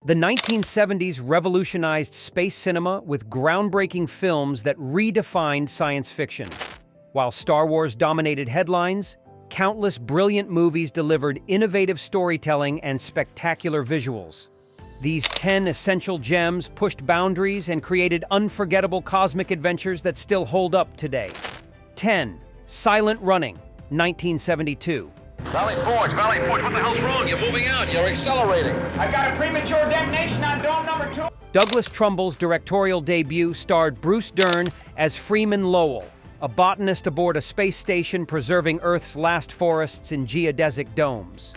The 1970s revolutionized space cinema with groundbreaking films that redefined science fiction. While Star Wars dominated headlines, countless brilliant movies delivered innovative storytelling and spectacular visuals. These 10 essential gems pushed boundaries and created unforgettable cosmic adventures that still hold up today. 10. Silent Running, 1972. Valley Forge, what the hell's wrong? You're moving out, you're accelerating. I've got a premature detonation on dome number 2. Douglas Trumbull's directorial debut starred Bruce Dern as Freeman Lowell, a botanist aboard a space station preserving Earth's last forests in geodesic domes.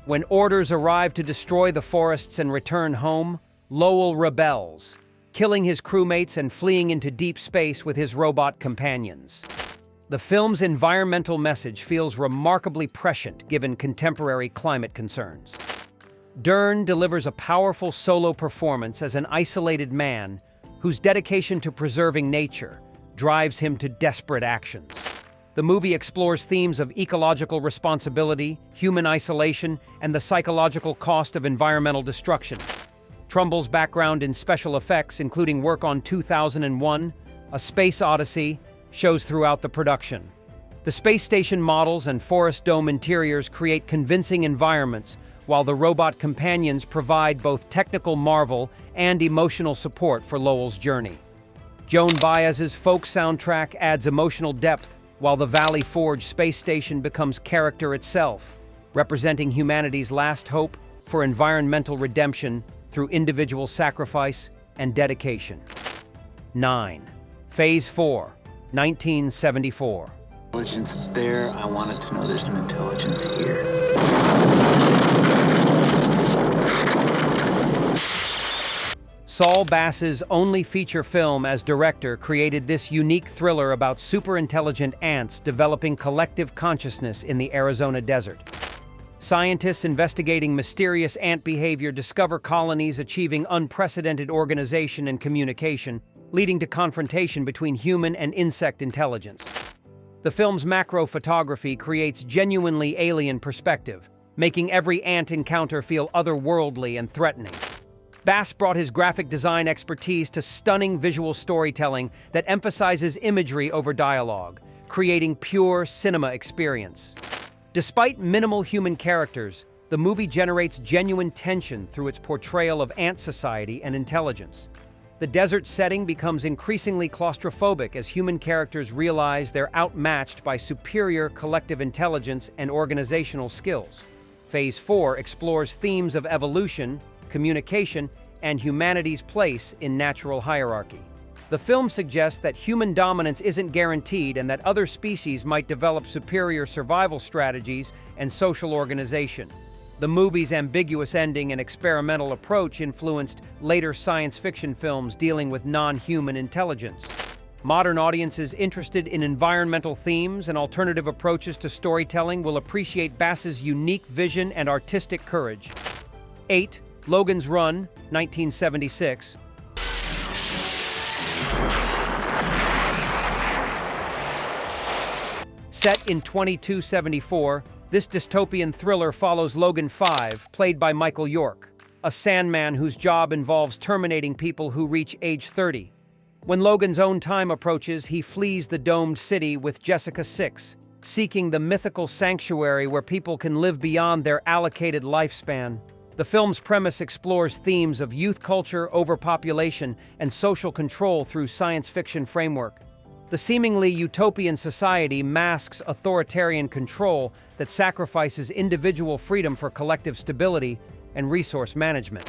When orders arrive to destroy the forests and return home, Lowell rebels, killing his crewmates and fleeing into deep space with his robot companions. The film's environmental message feels remarkably prescient given contemporary climate concerns. Dern delivers a powerful solo performance as an isolated man whose dedication to preserving nature drives him to desperate actions. The movie explores themes of ecological responsibility, human isolation, and the psychological cost of environmental destruction. Trumbull's background in special effects, including work on 2001, A Space Odyssey, shows throughout the production. The space station models and forest dome interiors create convincing environments, while the robot companions provide both technical marvel and emotional support for Lowell's journey. Joan Baez's folk soundtrack adds emotional depth, while the Valley Forge space station becomes character itself, representing humanity's last hope for environmental redemption through individual sacrifice and dedication. 9. Phase 4, 1974. Intelligence there. I wanted to know there's some intelligence here. Saul Bass's only feature film as director created this unique thriller about superintelligent ants developing collective consciousness in the Arizona desert. Scientists investigating mysterious ant behavior discover colonies achieving unprecedented organization and communication, leading to confrontation between human and insect intelligence. The film's macro photography creates genuinely alien perspective, making every ant encounter feel otherworldly and threatening. Bass brought his graphic design expertise to stunning visual storytelling that emphasizes imagery over dialogue, creating pure cinema experience. Despite minimal human characters, the movie generates genuine tension through its portrayal of ant society and intelligence. The desert setting becomes increasingly claustrophobic as human characters realize they're outmatched by superior collective intelligence and organizational skills. Phase 4 explores themes of evolution, communication, and humanity's place in natural hierarchy. The film suggests that human dominance isn't guaranteed and that other species might develop superior survival strategies and social organization. The movie's ambiguous ending and experimental approach influenced later science fiction films dealing with non-human intelligence. Modern audiences interested in environmental themes and alternative approaches to storytelling will appreciate Bass's unique vision and artistic courage. 8. Logan's Run, 1976. Set in 2274, this dystopian thriller follows Logan 5, played by Michael York, a Sandman whose job involves terminating people who reach age 30. When Logan's own time approaches, he flees the domed city with Jessica 6, seeking the mythical sanctuary where people can live beyond their allocated lifespan. The film's premise explores themes of youth culture, overpopulation, and social control through science fiction framework. The seemingly utopian society masks authoritarian control that sacrifices individual freedom for collective stability and resource management.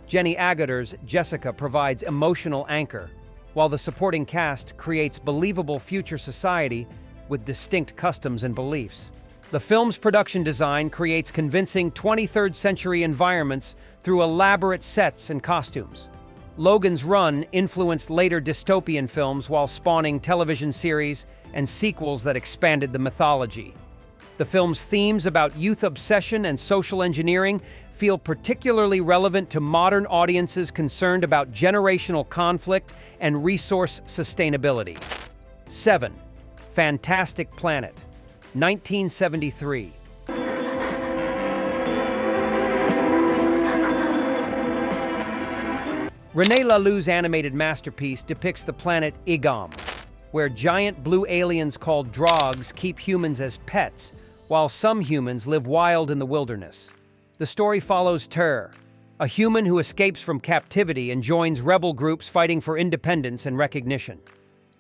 Jenny Aguter's Jessica provides emotional anchor, while the supporting cast creates believable future society with distinct customs and beliefs. The film's production design creates convincing 23rd century environments through elaborate sets and costumes. Logan's Run influenced later dystopian films while spawning television series and sequels that expanded the mythology. The film's themes about youth obsession and social engineering feel particularly relevant to modern audiences concerned about generational conflict and resource sustainability. 7. Fantastic Planet, 1973. René Laloux's animated masterpiece depicts the planet Igam, where giant blue aliens called drogs keep humans as pets, while some humans live wild in the wilderness. The story follows Ter, a human who escapes from captivity and joins rebel groups fighting for independence and recognition.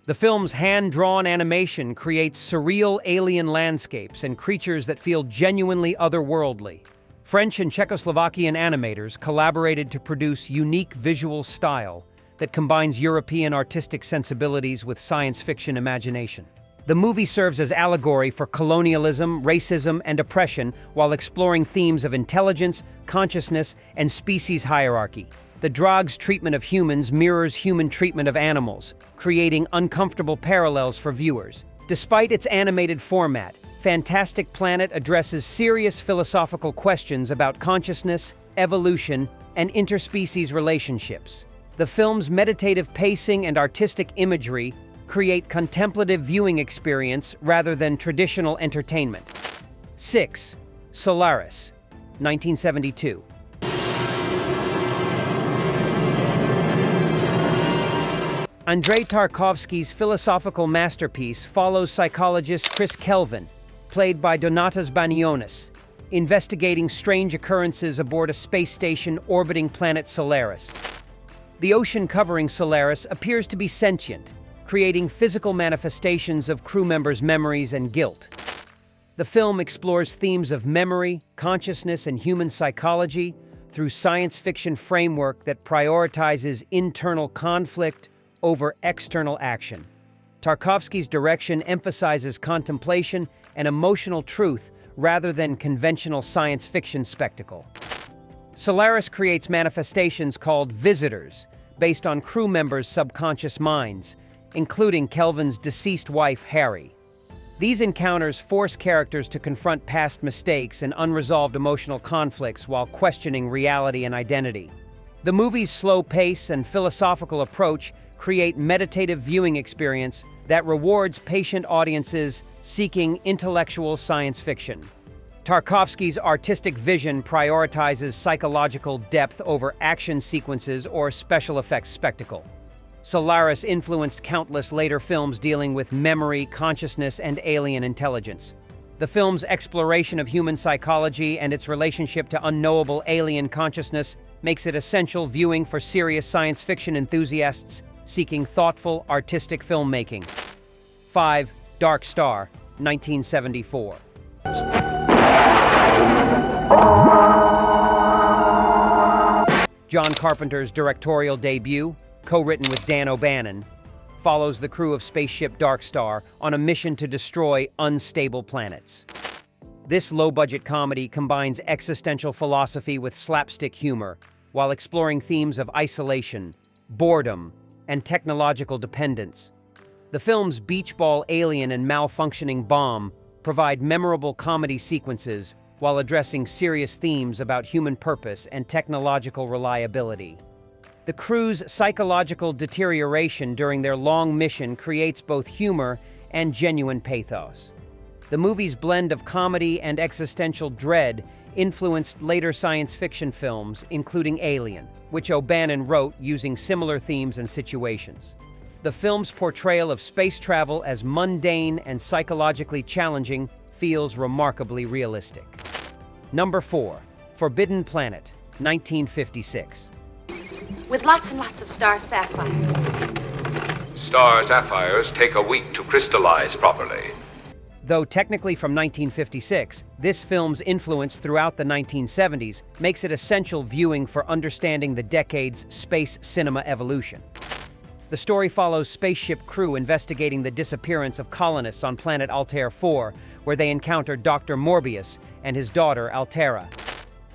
The film's hand-drawn animation creates surreal alien landscapes and creatures that feel genuinely otherworldly. French and Czechoslovakian animators collaborated to produce unique visual style that combines European artistic sensibilities with science fiction imagination. The movie serves as allegory for colonialism, racism, and oppression while exploring themes of intelligence, consciousness, and species hierarchy. The drog's treatment of humans mirrors human treatment of animals, creating uncomfortable parallels for viewers. Despite its animated format, Fantastic Planet addresses serious philosophical questions about consciousness, evolution, and interspecies relationships. The film's meditative pacing and artistic imagery create contemplative viewing experience rather than traditional entertainment. 6. Solaris, 1972. Andrei Tarkovsky's philosophical masterpiece follows psychologist Chris Kelvin, played by Donatas Banionis, investigating strange occurrences aboard a space station orbiting planet Solaris. The ocean covering Solaris appears to be sentient, creating physical manifestations of crew members' memories and guilt. The film explores themes of memory, consciousness, and human psychology through science fiction framework that prioritizes internal conflict over external action. Tarkovsky's direction emphasizes contemplation and emotional truth rather than conventional science fiction spectacle. Solaris creates manifestations called visitors, based on crew members' subconscious minds, including Kelvin's deceased wife, Harry. These encounters force characters to confront past mistakes and unresolved emotional conflicts while questioning reality and identity. The movie's slow pace and philosophical approach create meditative viewing experience that rewards patient audiences seeking intellectual science fiction. Tarkovsky's artistic vision prioritizes psychological depth over action sequences or special effects spectacle. Solaris influenced countless later films dealing with memory, consciousness, and alien intelligence. The film's exploration of human psychology and its relationship to unknowable alien consciousness makes it essential viewing for serious science fiction enthusiasts seeking thoughtful, artistic filmmaking. 5. Dark Star, 1974. John Carpenter's directorial debut, co-written with Dan O'Bannon, follows the crew of spaceship Dark Star on a mission to destroy unstable planets. This low-budget comedy combines existential philosophy with slapstick humor while exploring themes of isolation, boredom, and technological dependence. The film's beach ball alien and malfunctioning bomb provide memorable comedy sequences while addressing serious themes about human purpose and technological reliability. The crew's psychological deterioration during their long mission creates both humor and genuine pathos. The movie's blend of comedy and existential dread influenced later science fiction films, including Alien, which O'Bannon wrote using similar themes and situations. The film's portrayal of space travel as mundane and psychologically challenging feels remarkably realistic. Number 4. Forbidden Planet, 1956. With lots and lots of star sapphires. Star sapphires take a week to crystallize properly. Though technically from 1956, this film's influence throughout the 1970s makes it essential viewing for understanding the decade's space cinema evolution. The story follows spaceship crew investigating the disappearance of colonists on planet Altair 4, where they encounter Dr. Morbius and his daughter Altera.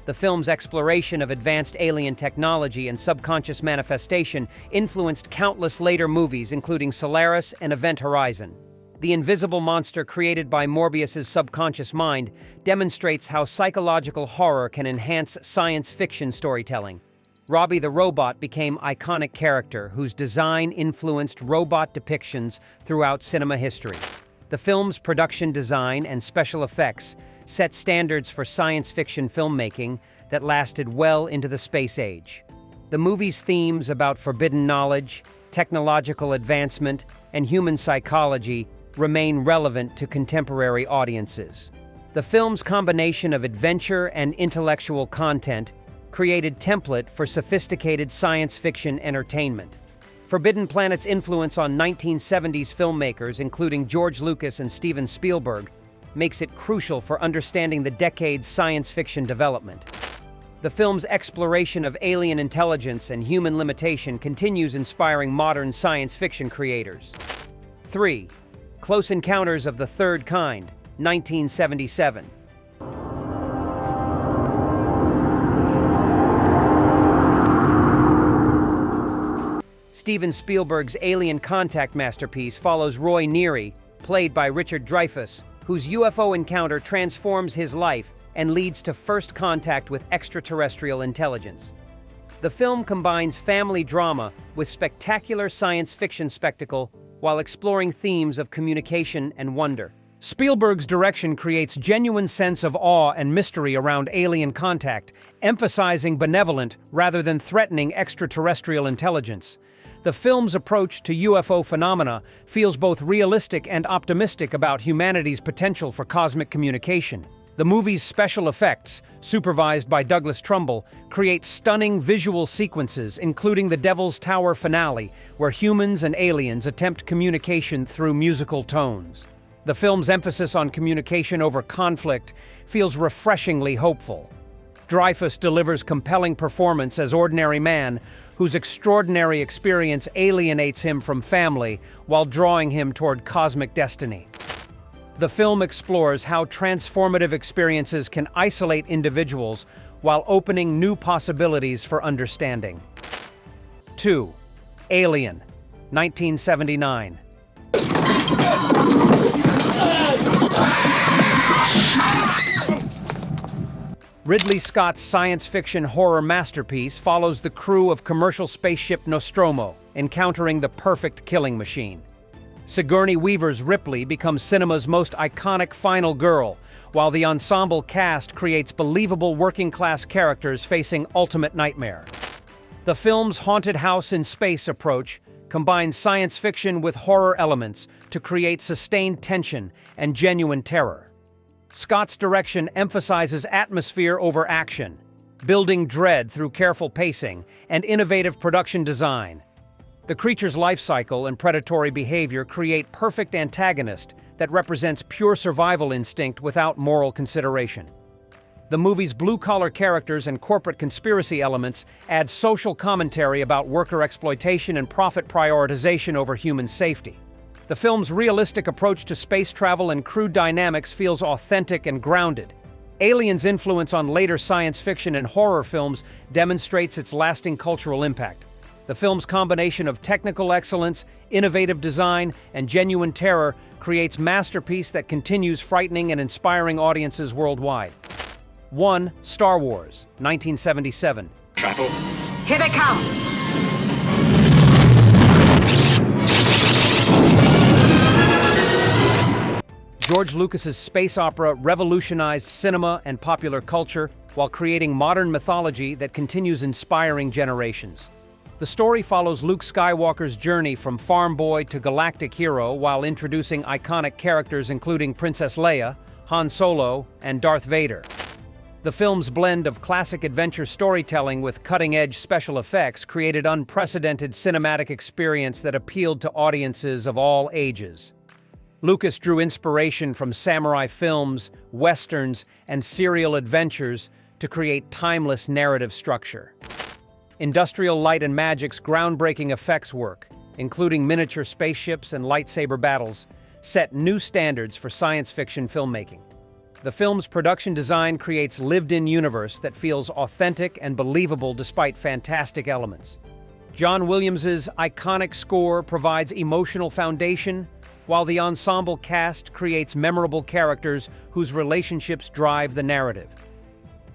The film's exploration of advanced alien technology and subconscious manifestation influenced countless later movies, including Solaris and Event Horizon. The invisible monster created by Morbius's subconscious mind demonstrates how psychological horror can enhance science fiction storytelling. Robbie the Robot became an iconic character whose design influenced robot depictions throughout cinema history. The film's production design and special effects set standards for science fiction filmmaking that lasted well into the space age. The movie's themes about forbidden knowledge, technological advancement, and human psychology remain relevant to contemporary audiences. The film's combination of adventure and intellectual content created template for sophisticated science fiction entertainment. Forbidden Planet's influence on 1970s filmmakers, including George Lucas and Steven Spielberg, makes it crucial for understanding the decade's science fiction development. The film's exploration of alien intelligence and human limitation continues inspiring modern science fiction creators. 3. Close Encounters of the Third Kind, 1977. Steven Spielberg's Alien Contact masterpiece follows Roy Neary, played by Richard Dreyfuss, whose UFO encounter transforms his life and leads to first contact with extraterrestrial intelligence. The film combines family drama with spectacular science fiction spectacle while exploring themes of communication and wonder. Spielberg's direction creates genuine sense of awe and mystery around alien contact, emphasizing benevolent rather than threatening extraterrestrial intelligence. The film's approach to UFO phenomena feels both realistic and optimistic about humanity's potential for cosmic communication. The movie's special effects, supervised by Douglas Trumbull, create stunning visual sequences, including the Devil's Tower finale, where humans and aliens attempt communication through musical tones. The film's emphasis on communication over conflict feels refreshingly hopeful. Dreyfuss delivers compelling performance as ordinary man, whose extraordinary experience alienates him from family while drawing him toward cosmic destiny. The film explores how transformative experiences can isolate individuals while opening new possibilities for understanding. 2. Alien, 1979. Ridley Scott's science fiction horror masterpiece follows the crew of commercial spaceship Nostromo, encountering the perfect killing machine. Sigourney Weaver's Ripley becomes cinema's most iconic final girl, while the ensemble cast creates believable working-class characters facing ultimate nightmare. The film's haunted house in space approach combines science fiction with horror elements to create sustained tension and genuine terror. Scott's direction emphasizes atmosphere over action, building dread through careful pacing and innovative production design. The creature's life cycle and predatory behavior create perfect antagonist that represents pure survival instinct without moral consideration. The movie's blue-collar characters and corporate conspiracy elements add social commentary about worker exploitation and profit prioritization over human safety. The film's realistic approach to space travel and crew dynamics feels authentic and grounded. Alien's influence on later science fiction and horror films demonstrates its lasting cultural impact. The film's combination of technical excellence, innovative design, and genuine terror creates masterpiece that continues frightening and inspiring audiences worldwide. 1. Star Wars, 1977. Travel. Here they come! George Lucas's space opera revolutionized cinema and popular culture while creating modern mythology that continues inspiring generations. The story follows Luke Skywalker's journey from farm boy to galactic hero while introducing iconic characters including Princess Leia, Han Solo, and Darth Vader. The film's blend of classic adventure storytelling with cutting-edge special effects created unprecedented cinematic experience that appealed to audiences of all ages. Lucas drew inspiration from samurai films, westerns, and serial adventures to create timeless narrative structure. Industrial Light and Magic's groundbreaking effects work, including miniature spaceships and lightsaber battles, set new standards for science fiction filmmaking. The film's production design creates lived-in universe that feels authentic and believable despite fantastic elements. John Williams's iconic score provides emotional foundation, while the ensemble cast creates memorable characters whose relationships drive the narrative.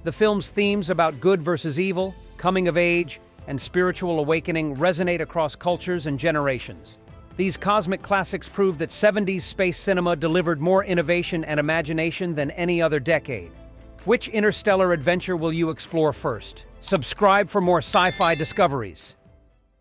The film's themes about good versus evil, coming of age, and spiritual awakening resonate across cultures and generations. These cosmic classics prove that 70s space cinema delivered more innovation and imagination than any other decade. Which interstellar adventure will you explore first? Subscribe for more sci-fi discoveries.